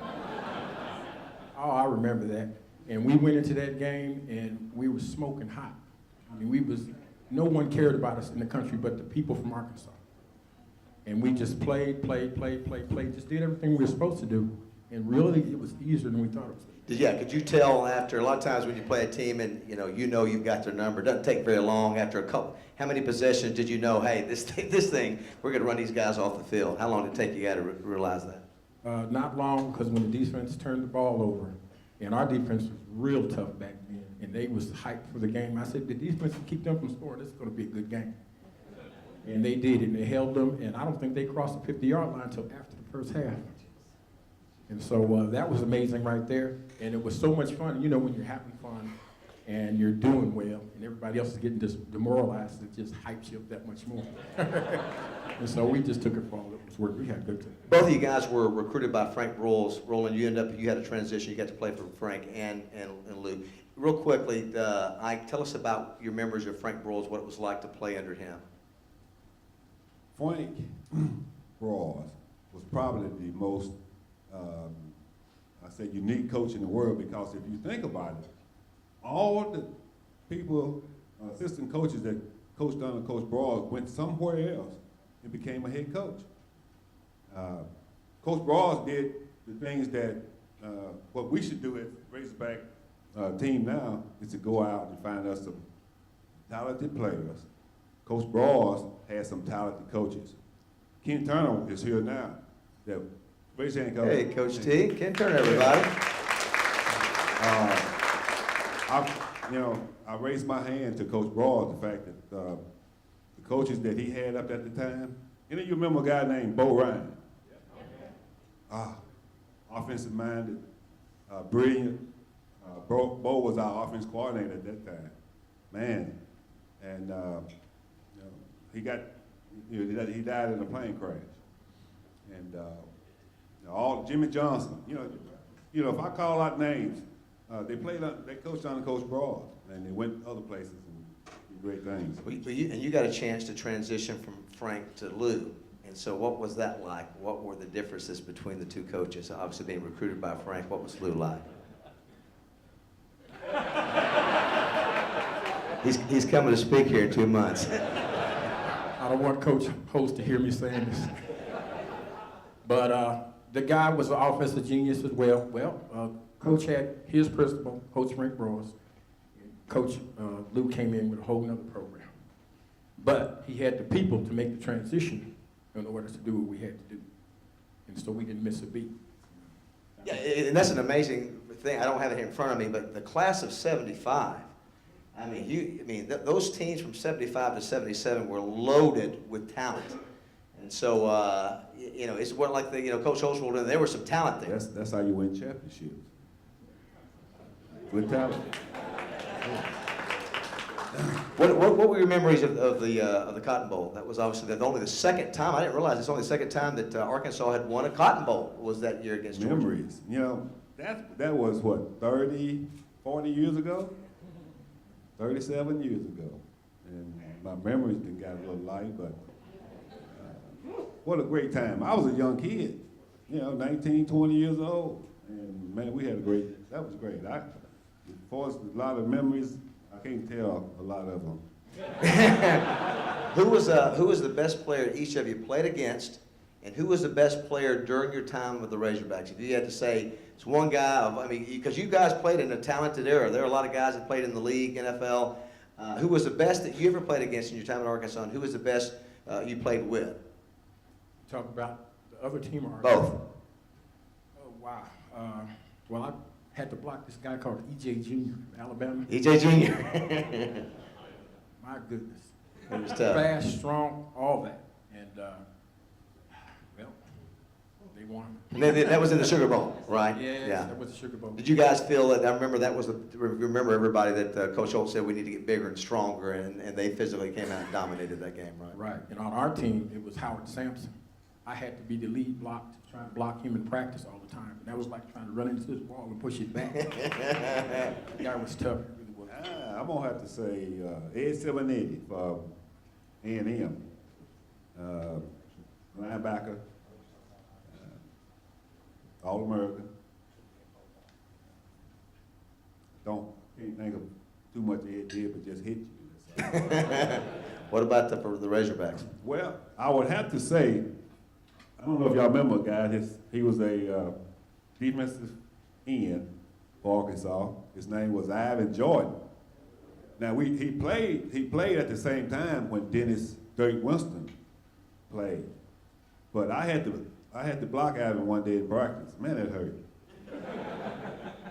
Oh, I remember that. And we went into that game and we were smoking hot. I mean, no one cared about us in the country but the people from Arkansas. And we just played, just did everything we were supposed to do. And really, it was easier than we thought it was. Could you tell after, a lot of times when you play a team and you know you've got their number, it doesn't take very long, after a couple, how many possessions did you know, hey, this thing, we're gonna run these guys off the field? How long did it take you guys to realize that? Not long, because when the defense turned the ball over, and our defense was real tough back then, and they was hyped for the game. I said, the defense will keep them from scoring. This is going to be a good game. And they did, and they held them, and I don't think they crossed the 50-yard line until after the first half. And so that was amazing right there, and it was so much fun. You know, when you're having fun and you're doing well, and everybody else is getting demoralized, it just hypes you up that much more. And so we just took it for all it was worth. We had a good time. Both of you guys were recruited by Frank Broyles. Roland, you had a transition. You got to play for Frank and Lou. Real quickly, Ike, tell us about your memories of Frank Broyles, what it was like to play under him. Frank Broyles was probably the most, I say, unique coach in the world, because if you think about it, all the people, assistant coaches that coached under Coach Broyles went somewhere else and became a head coach. Coach Broyles did the things that what we should do as Razorback team now is to go out and find us some talented players. Coach Broyles has some talented coaches. Ken Turner is here now. Raise your hand, Coach. Hey, Coach T. Ken Turner, everybody. I raised my hand to Coach Broyles, the fact that the coaches that he had up at the time. You remember a guy named Bo Ryan? Offensive minded, brilliant. Bo was our offense coordinator at that time. Man, and he died in a plane crash. And Jimmy Johnson. If I call out names, they coached under Coach Broyles, and they went other places and did great things. And you got a chance to transition from Frank to Lou. And so what was that like? What were the differences between the two coaches? Obviously being recruited by Frank, what was Lou like? He's coming to speak here in 2 months. I don't want Coach Holst to hear me saying this. But the guy was an offensive genius as well. Coach had his principal, Coach Frank Broyles. Coach Lou came in with a whole nother program. But he had the people to make the transition in order to do what we had to do. And so we didn't miss a beat. Yeah, and that's an amazing thing. I don't have it here in front of me, but the class of 75, those teams from 75 to 77 were loaded with talent. And so, it's what like Coach Holtzwald, there was some talent there. That's how you win championships. With talent. What were your memories of the Cotton Bowl? That was obviously only the second time. I didn't realize it's only the second time that Arkansas had won a Cotton Bowl. Was that year against Georgia? Memories. That was what, 30, 40 years ago? 37 years ago. And my memories done got a little light, but what a great time. I was a young kid, 19, 20 years old. And man, that was great. As far as a lot of memories, I can't tell a lot of them. Who was the best player each of you played against, and who was the best player during your time with the Razorbacks? If you had to say, it's one guy, because you guys played in a talented era. There are a lot of guys that played in the league, NFL. Who was the best that you ever played against in your time in Arkansas, and who was the best you played with? Talk about the other team or Both. Oh, wow. I had to block this guy called E.J. Jr. from Alabama. E.J. Jr. My goodness. It was tough. Fast, strong, all that. And, they won. That was in the Sugar Bowl, right? Yes, Yeah. that was the Sugar Bowl. Did you guys feel that? I remember remember everybody that Coach Holtz said we need to get bigger and stronger, and they physically came out and dominated that game, right? Right. And on our team, it was Howard Sampson. I had to be the lead block to try to block him in practice all the time. And that was like trying to run into this wall and push it back. guy was tough, he really was. I'm gonna have to say Ed Simonetti for A&M, linebacker, All-American. Can't think of too much Ed did, but just hit you. That's all. What about for the Razorbacks? Well, I would have to say, I don't know if y'all remember a guy. He was a defensive end for Arkansas. His name was Ivan Jordan. Now he played at the same time when Dennis Dirk Winston played. But I had to block Ivan one day in practice. Man, it hurt.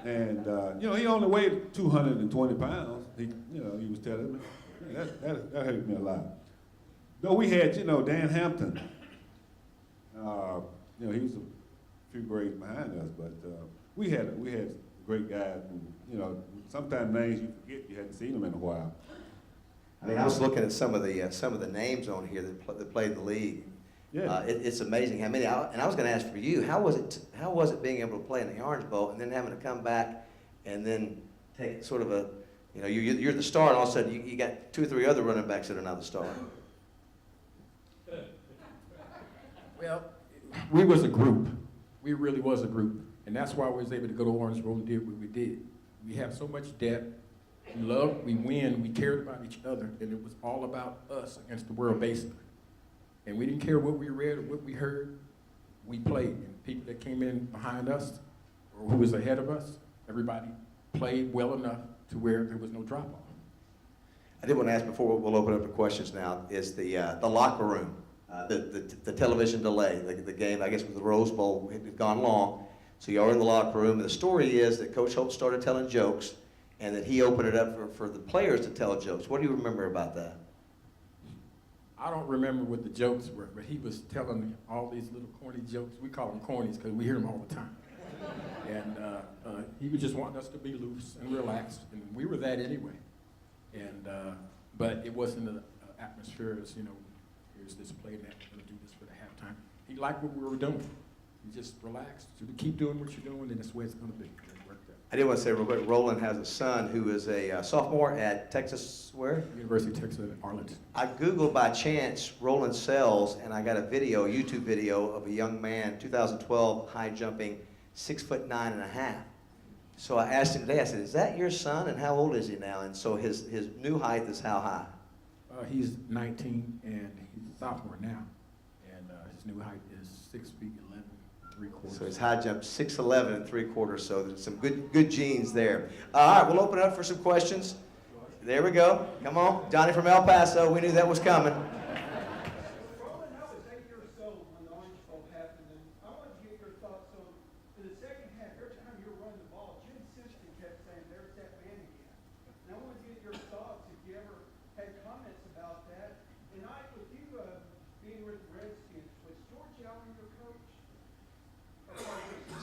And he only weighed 220 pounds. He was telling me that hurt me a lot. Though we had Dan Hampton. He was a few grades behind us, but we had great guys. And, sometimes names you forget, you hadn't seen them in a while. I mean, I was looking at some of the names on here that played in the league. Yeah. It's amazing how many. And I was going to ask for you, how was it being able to play in the Orange Bowl and then having to come back and then take sort of a, you're the star and all of a sudden you got 2 or 3 other running backs that are now the star. Well, we was a group. We really was a group. And that's why we was able to go to Orange Bowl and did what we did. We have so much depth. We loved, we win, we cared about each other, and it was all about us against the world, basically. And we didn't care what we read or what we heard. We played. And people that came in behind us or who was ahead of us, everybody played well enough to where there was no drop-off. I did want to ask before we'll open up to questions now, is the locker room, the television delay, the game, I guess with the Rose Bowl, it had gone long. So you are in the locker room, and the story is that Coach Holtz started telling jokes, and that he opened it up for the players to tell jokes. What do you remember about that? I don't remember what the jokes were, but he was telling me all these little corny jokes. We call them cornies because we hear them all the time. And he was just wanting us to be loose and relaxed, and we were that anyway. And but it wasn't an atmosphere as, here's this play that we're going to do this for the halftime. He liked what we were doing. He just relaxed. So keep doing what you're doing, and that's the way it's going to be. It worked out. I did want to say real quick, Roland has a son who is a sophomore at Texas, where? University of Texas at Arlington. I Googled by chance Roland Sells, and I got a YouTube video of a young man, 2012, high jumping, 6'9½". So I asked him today, I said, is that your son, and how old is he now? And so his new height is how high? He's 19, and he's a sophomore now. And his new height is 6 feet 11 3/4. So his high jump 6'11 3/4. So there's some good genes there. All right, we'll open it up for some questions. There we go. Come on, Johnny from El Paso. We knew that was coming. Roland, I was 8 years old when the Orange Bowl happened, and I wanted to get your thoughts on, in the second half, every time you were running the ball, Jim Simpson kept saying, there's that man again. And I want to get your thoughts, if you ever had comments about that. And with you being with the Redskins, was George Allen your coach?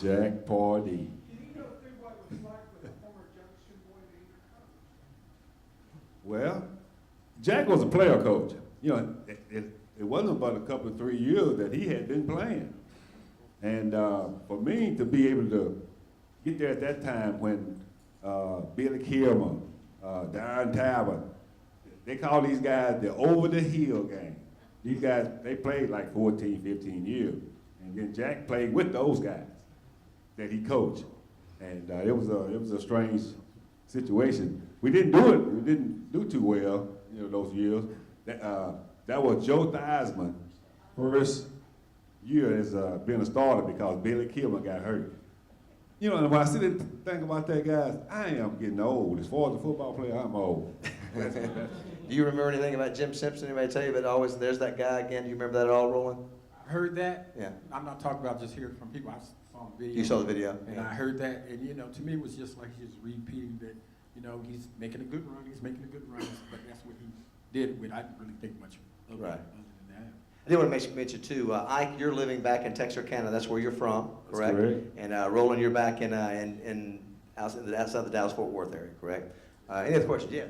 Jack Pardee. Can you go through what it was like with a former Junction boy being your coach? Well, Jack was a player coach. It wasn't but a couple of 3 years that he had been playing. And for me to be able to get there at that time when Billy Kilmer, Darren Talbot, they call these guys the over-the-hill gang. These guys, they played like 14, 15 years. And then Jack played with those guys that he coached. And it was a strange situation. We didn't do too well, those years. That was Joe Theismann, first year as being a starter because Billy Kilmer got hurt. And when I sit and think about that, guys, I am getting old. As far as a football player, I'm old. Do you remember anything about Jim Simpson? Anybody tell you about always, there's that guy again? Do you remember that at all, Roland? I heard that. Yeah. I'm not talking about just hearing from people. I saw the video. You saw the video? And Yeah. I heard that, and to me it was just like he was repeating that, he's making a good run, but that's what he did with. I didn't really think much of it Right. other than that. I did want to mention too, Ike, you're living back in Texarkana. That's where you're from, correct? correct. And Roland, you're back outside the Dallas-Fort Worth area, correct? Any other questions? Yeah.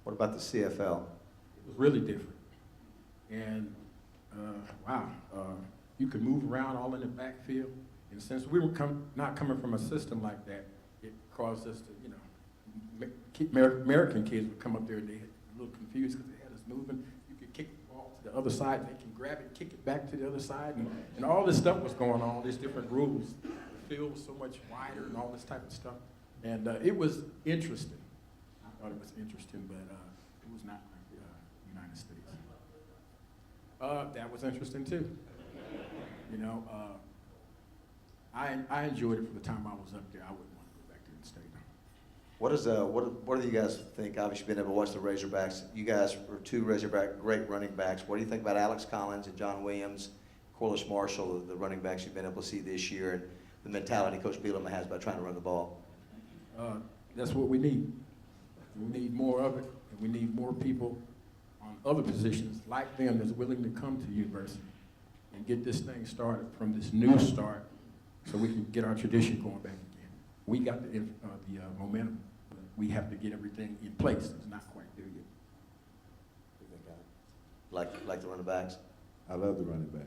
What about the CFL? It was really different. And, wow, you could move around all in the backfield. And since we were not coming from a system like that, it caused us to, you know, American kids would come up there and they get a little confused because they had us moving. You could kick the ball to the other side, and they can grab it, kick it back to the other side, and all this stuff was going on, all these different rules. The field was so much wider and all this type of stuff. And it was interesting. I thought it was interesting, but it was not like the United States. That was interesting too. You know, I enjoyed it for the time I was up there. I wouldn't want to go back there and stay there. What do you guys think? Obviously, being able to watch the Razorbacks, you guys are two Razorback great running backs. What do you think about Alex Collins and John Williams, Corliss Marshall, the running backs you've been able to see this year, and the mentality Coach Bielema has about trying to run the ball? That's what we need. We need more of it, and we need more people on other positions like them that's willing to come to the university and get this thing started from this new start so we can get our tradition going back again. We got the momentum, but we have to get everything in place. It's not quite there yet. Like the running backs? I love the running backs.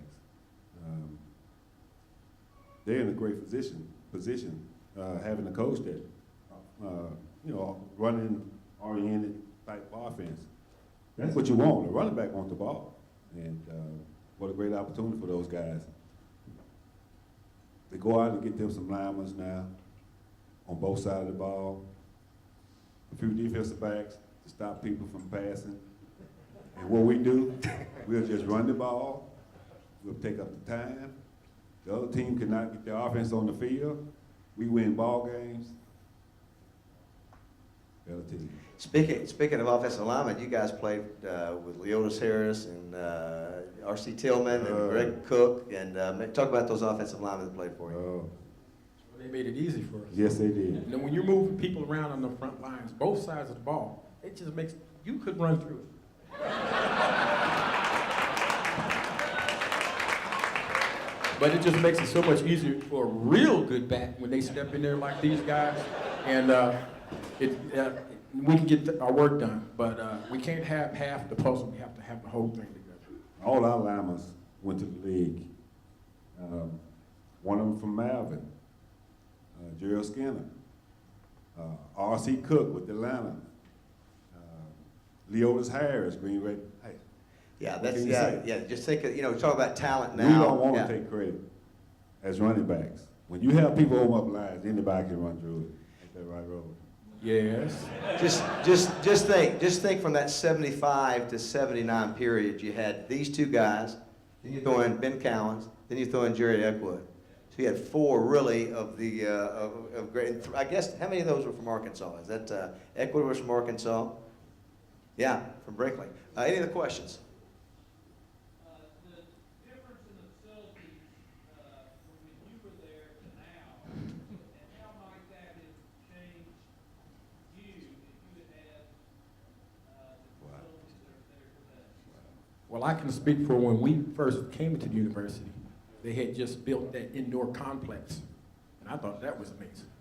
They're in a great position having a coach that, you know, running-oriented type offense. That's what you want. The running back wants the ball. And what a great opportunity for those guys. They go out and get them some linemen now on both sides of the ball. A few defensive backs to stop people from passing. And what we do, we'll just run the ball. We'll take up the time. The other team cannot get their offense on the field. We win ball games. Better team. Speaking of offensive linemen, you guys played with Leotis Harris and R.C. Tillman and Greg Cook, and talk about those offensive linemen that played for you. Oh, They made it easy for us. yes, they did. And then when you're moving people around on the front lines, both sides of the ball, it just makes, you could run through it. But it just makes it so much easier for a real good back when they step in there like these guys. And we can get our work done, but we can't have half the puzzle. We have to have the whole thing together. All our linemen went to the league. One of them from Malvern, Gerald Skinner. R.C. Cook with Atlanta. Leotis Harris, Green Bay. Hey, Yeah, what that's can you say? yeah. Just think of, talk about talent now. We don't want to Yeah. take credit as running backs. When you have people open up lines, anybody can run through it. Ain't that right, Robert? Yes. Just think from that 75 to 79 period, you had these two guys, then you throw in Ben Cowens, then you throw in Jerry Eckwood. So you had four really of the of great. I guess how many of those were from Arkansas? Is that Eckwood was from Arkansas? Yeah, from Brinkley. Any other questions? The difference in the facilities from when you were there to now, and how might that have changed you if you had the facilities that are there today? Well, I can speak for when we first came to the university, they had just built that indoor complex, and I thought that was amazing.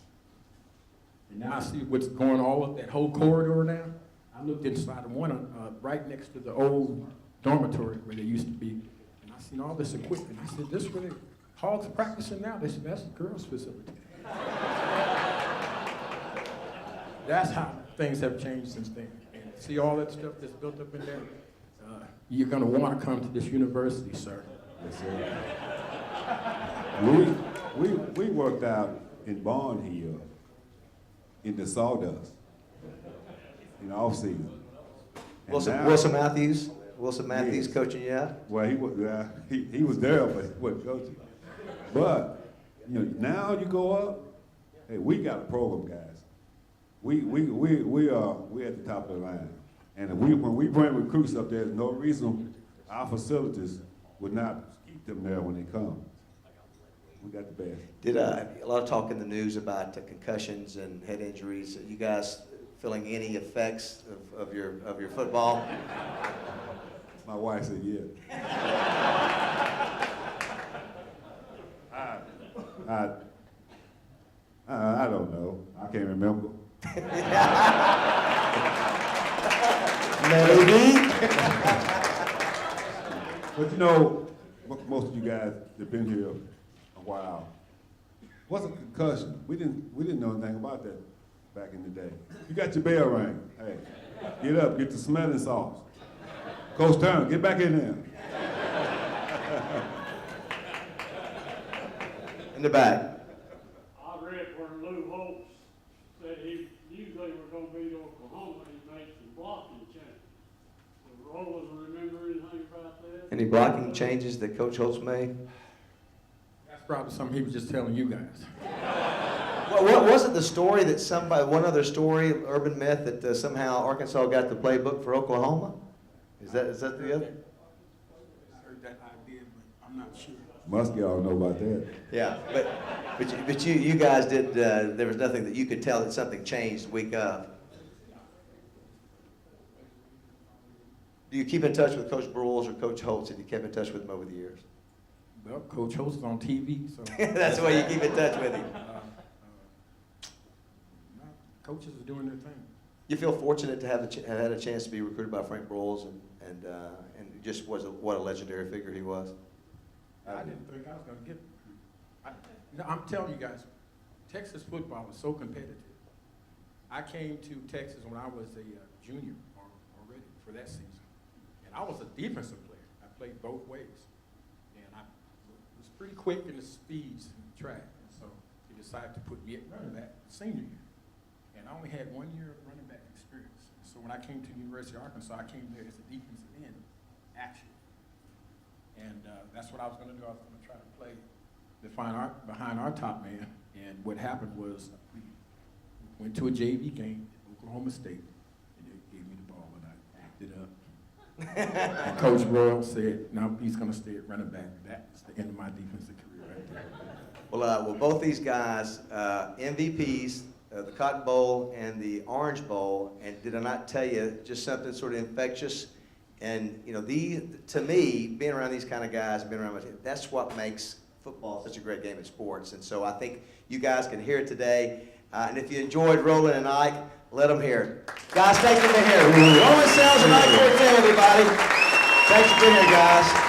And now I see what's going all up that whole corridor now. I looked inside of one right next to the old dormitory where they used to be, and I seen all this equipment. I said, this where the Hogs are practicing now? They said, that's the girls' facility. That's how things have changed since then. And see all that stuff that's built up in there? You're going to want to come to this university, sir. Yes, sir. We worked out in Barn Hill in the sawdust in the off season. And now- Wilson Matthews Yes. coaching you out? Well, he was there, but he wasn't coaching. But now you go up. Hey, we got a program, guys. We at the top of the line, and when we bring recruits up, there's no reason our facilities would not keep them there when they come. We got the best. Did a lot of talk in the news about concussions and head injuries? You guys feeling any effects of your football? My wife said, yeah. I don't know. I can't remember. Maybe. But you know, most of you guys that been here a while, what's a concussion? We didn't know anything about that back in the day. You got your bell rang. Hey, get up, get the smelling salts. Coach Turner, get back in there. In the back. I read where Lou Holtz said he knew they were gonna beat Oklahoma, he made some blocking changes. Does Roland remember anything about that? Any blocking changes that Coach Holtz made? That's probably something he was just telling you guys. Well, what wasn't the story that somebody, one other story, urban myth, that somehow Arkansas got the playbook for Oklahoma? Is that the other? I heard that idea, but I'm not sure. Muskie all know about that. Yeah, but you guys did, there was nothing that you could tell that something changed week of. Do you keep in touch with Coach Broyles or Coach Holtz? Have you kept in touch with them over the years? Well, Coach Holtz is on TV, so. That's the way you keep in touch with him. No, coaches are doing their thing. You feel fortunate to have had a chance to be recruited by Frank Broyles and just what a legendary figure he was. I didn't think I was gonna get. No, I'm telling you guys, Texas football was so competitive. I came to Texas when I was a junior already for that season, and I was a defensive player. I played both ways, and I was pretty quick in the speeds and the track. And so they decided to put me at running back senior year, and I only had 1 year of running back experience. So when I came to the University of Arkansas, I came there as a defensive end, actually. And that's what I was going to do. I was going to try to play behind our top man. And what happened was we went to a JV game at Oklahoma State, and they gave me the ball, and I backed it up. And Coach Royal said, no, he's going to stay at running back. That's the end of my defensive career right there. Well, both these guys, MVPs, the Cotton Bowl and the Orange Bowl, and did I not tell you just something sort of infectious? And, you know, to me, being around these kind of guys, being around my team, that's what makes football such a great game of sports. And so I think you guys can hear it today. And if you enjoyed Roland and Ike, let them hear it. Guys, thank you for being here. Roland Sells and Ike Ortel, everybody. Thanks for being here, guys.